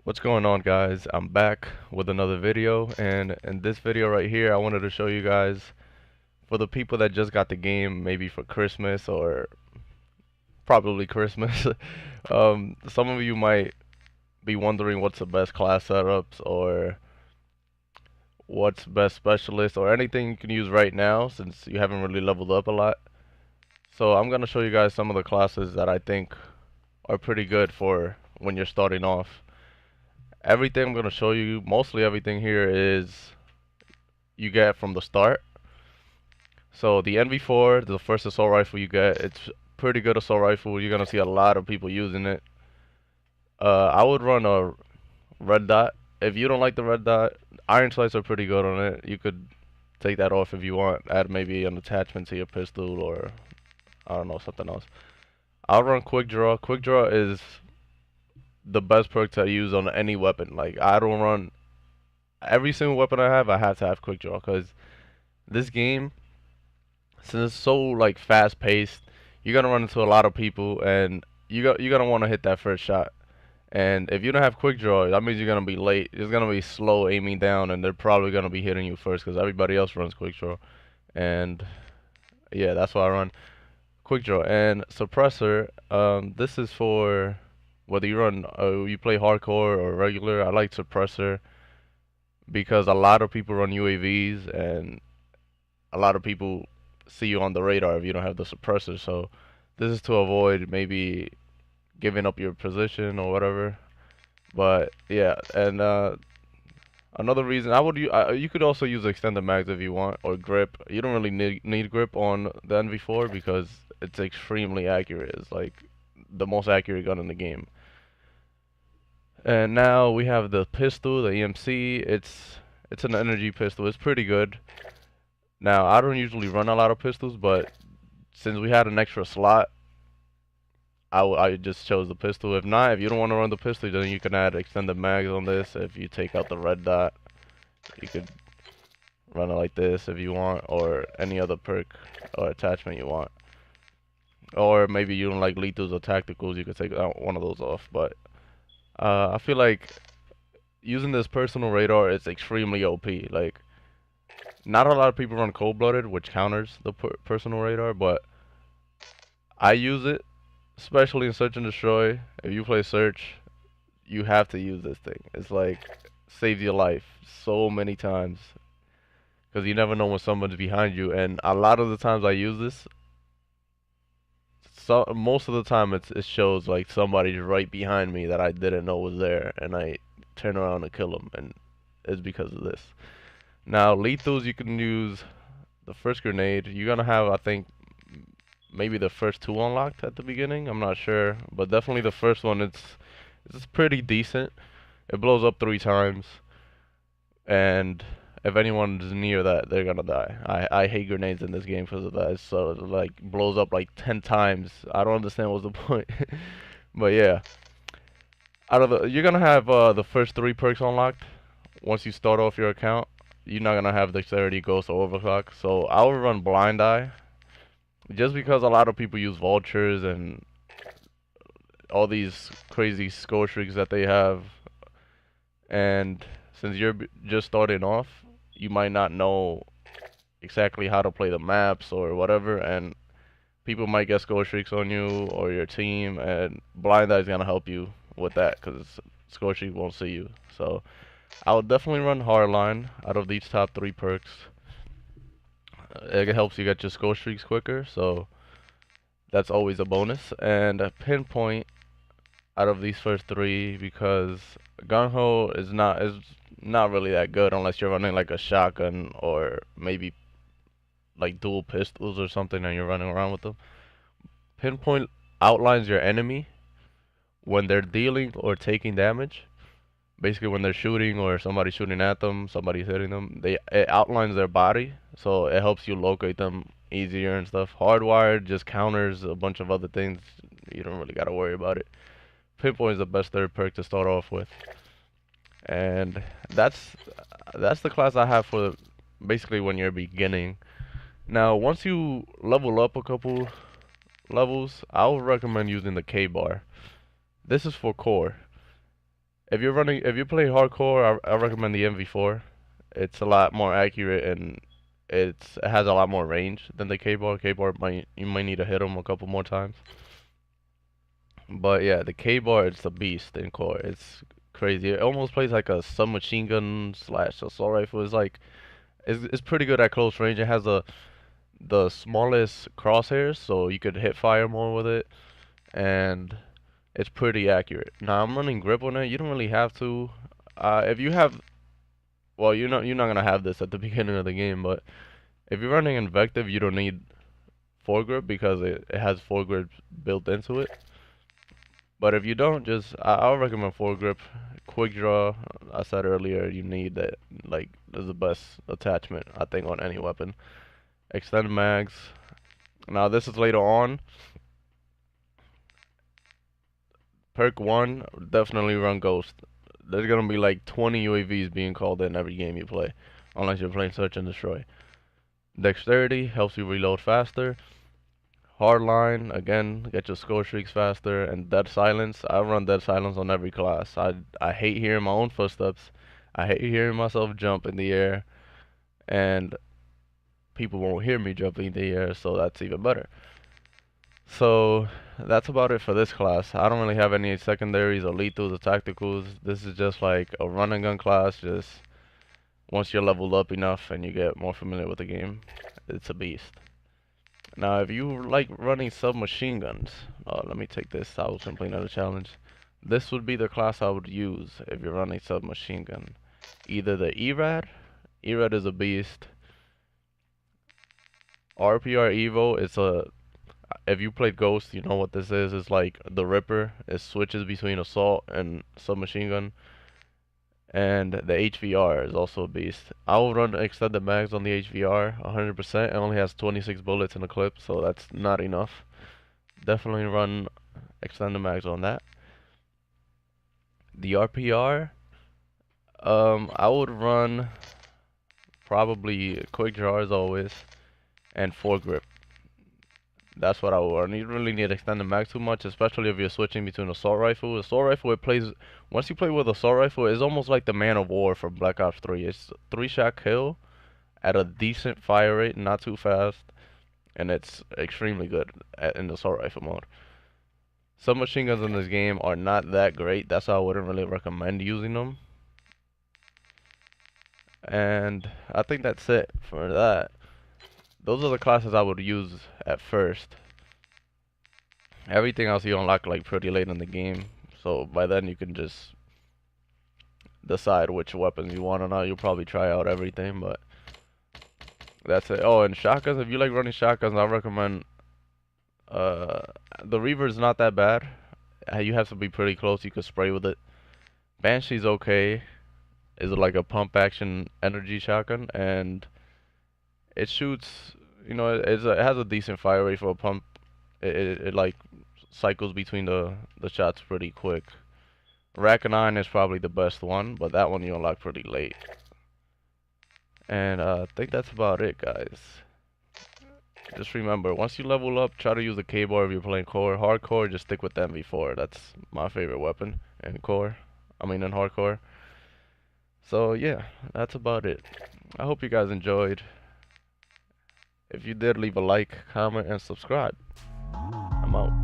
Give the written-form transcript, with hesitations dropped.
What's going on, guys? I'm back with another video, and in this video right here I wanted to show you guys, for the people that just got the game maybe for Christmas or probably Christmas. Some of you might be wondering what's the best class setups or what's best specialist or anything you can use right now since you haven't really leveled up a lot. So I'm gonna show you guys some of the classes that I think are pretty good for when you're starting off. Everything I'm gonna show you, mostly everything here is you get from the start. So the NV4, the first assault rifle you get, it's pretty good assault rifle. You're gonna see a lot of people using it. I would run a red dot. If you don't like the red dot, iron sights are pretty good on it. You could take that off if you want. Add maybe an attachment to your pistol or I don't know, something else. I'll run quick draw. Quick draw is the best perk to use on any weapon. Like I don't run every single weapon I have to have quick draw because this game, since it's so like fast paced, you're gonna run into a lot of people and you're gonna want to hit that first shot. And if you don't have quick draw, that means you're gonna be late. It's gonna be slow aiming down, and they're probably gonna be hitting you first because everybody else runs quick draw. And yeah, that's why I run quick draw and suppressor. This is for whether you run, you play hardcore or regular. I like suppressor because a lot of people run UAVs and a lot of people see you on the radar if you don't have the suppressor. So this is to avoid maybe giving up your position or whatever. But yeah, and another reason you could also use extended mags if you want or grip. You don't really need grip on the NV4 because it's extremely accurate. It's like the most accurate gun in the game. And now we have the pistol, the EMC. It's an energy pistol. It's pretty good. Now I don't usually run a lot of pistols, but since we had an extra slot, I just chose the pistol. If not, if you don't want to run the pistol, then you can add extended mags on this. If you take out the red dot, you could run it like this if you want, or any other perk or attachment you want. Or maybe you don't like lethals or tacticals, you could take out one of those off. But I feel like using this personal radar is extremely OP. Like, not a lot of people run cold-blooded, which counters the personal radar, but I use it, especially in search and destroy. If you play search, you have to use this thing. It's like saves your life so many times because you never know when someone's behind you. And a lot of the times I use this, so most of the time it shows like somebody's right behind me that I didn't know was there, and I turn around to kill them, and it's because of this. Now lethals, you can use the first grenade. You're gonna have, I think, maybe the first two unlocked at the beginning. I'm not sure, but definitely the first one. It's pretty decent. It blows up 3 times, and if anyone's near that, they're gonna die. I hate grenades in this game because of that. So it like blows up like 10 times. I don't understand what's the point. But yeah, you're gonna have the first 3 perks unlocked once you start off your account. You're not gonna have dexterity, ghost, or overclock. So I would run blind eye, just because a lot of people use vultures and all these crazy score streaks that they have, and since you're just starting off, you might not know exactly how to play the maps or whatever, and people might get score streaks on you or your team, and blind eye is gonna help you with that because score streak won't see you. So I would definitely run hardline out of these top 3 perks. It helps you get your score streaks quicker, so that's always a bonus. And a pinpoint out of these first 3 because gung-ho is not really that good unless you're running like a shotgun or maybe like dual pistols or something and you're running around with them. Pinpoint outlines your enemy when they're dealing or taking damage. Basically, when they're shooting or somebody's shooting at them, somebody's hitting them, it outlines their body, so it helps you locate them easier and stuff. Hardwired just counters a bunch of other things. You don't really gotta worry about it. Pinpoint is the best 3rd perk to start off with, and that's the class I have for basically when you're beginning. Now, once you level up a couple levels, I would recommend using the K bar. This is for core. if you play hardcore, I recommend the MV4. It's a lot more accurate and it has a lot more range than the K-bar. K-bar you might need to hit them a couple more times. But yeah, the K-bar, it's a beast in core. It's crazy. It almost plays like a submachine gun slash assault rifle. It's pretty good at close range. It has the smallest crosshairs, so you could hit fire more with it, and it's pretty accurate. Now I'm running grip on it. You don't really have to. If you have, well, you're not gonna have this at the beginning of the game, but if you're running invective, you don't need foregrip because it has foregrip built into it. But if you don't, I'll recommend foregrip. Quick draw, I said earlier, you need that. Like, is the best attachment I think on any weapon. Extended mags. Now this is later on. Perk 1, definitely run Ghost. There's gonna be like 20 UAVs being called in every game you play, unless you're playing Search and Destroy. Dexterity helps you reload faster. Hardline, again, get your score streaks faster. And Dead Silence, I run Dead Silence on every class. I hate hearing my own footsteps. I hate hearing myself jump in the air. And people won't hear me jumping in the air, so that's even better. So that's about it for this class. I don't really have any secondaries or lethals or tacticals. This is just like a run and gun class. Just once you're leveled up enough and you get more familiar with the game, it's a beast. Now, if you like running submachine guns, let me take this. I was completing another challenge. This would be the class I would use if you're running submachine gun. Either the ERAD. ERAD is a beast. RPR Evo is a. If you played Ghost, you know what this is. It's like the Ripper. It switches between assault and submachine gun. And the HVR is also a beast. I will run extended mags on the HVR 100%. It only has 26 bullets in the clip, so that's not enough. Definitely run extended mags on that. The RPR, I would run probably quick draw as always, and foregrip. That's what I would run. You don't really need extended mag too much, especially if you're switching between assault rifle. Assault rifle, it plays, once you play with assault rifle, it's almost like the Man of War from Black Ops 3. It's 3-shot kill at a decent fire rate, not too fast, and it's extremely good in the assault rifle mode. Submachine guns in this game are not that great. That's why I wouldn't really recommend using them. And I think that's it for that. Those are the classes I would use at first. Everything else you unlock like pretty late in the game, so by then you can just decide which weapons you want or not. You'll probably try out everything, but that's it. Oh, and shotguns, if you like running shotguns, I recommend the Reaver's not that bad. You have to be pretty close, you could spray with it. Banshee's okay. Is like a pump action energy shotgun, and it shoots, you know, it has a decent fire rate for a pump. It like cycles between the shots pretty quick. Rack-9 is probably the best one, but that one you unlock pretty late. And I think that's about it, guys. Just remember, once you level up, try to use the K-bar if you're playing core. Hardcore, just stick with the MV4. That's my favorite weapon in core. I mean in hardcore. So yeah, that's about it. I hope you guys enjoyed. If you did, leave a like, comment, and subscribe. I'm out.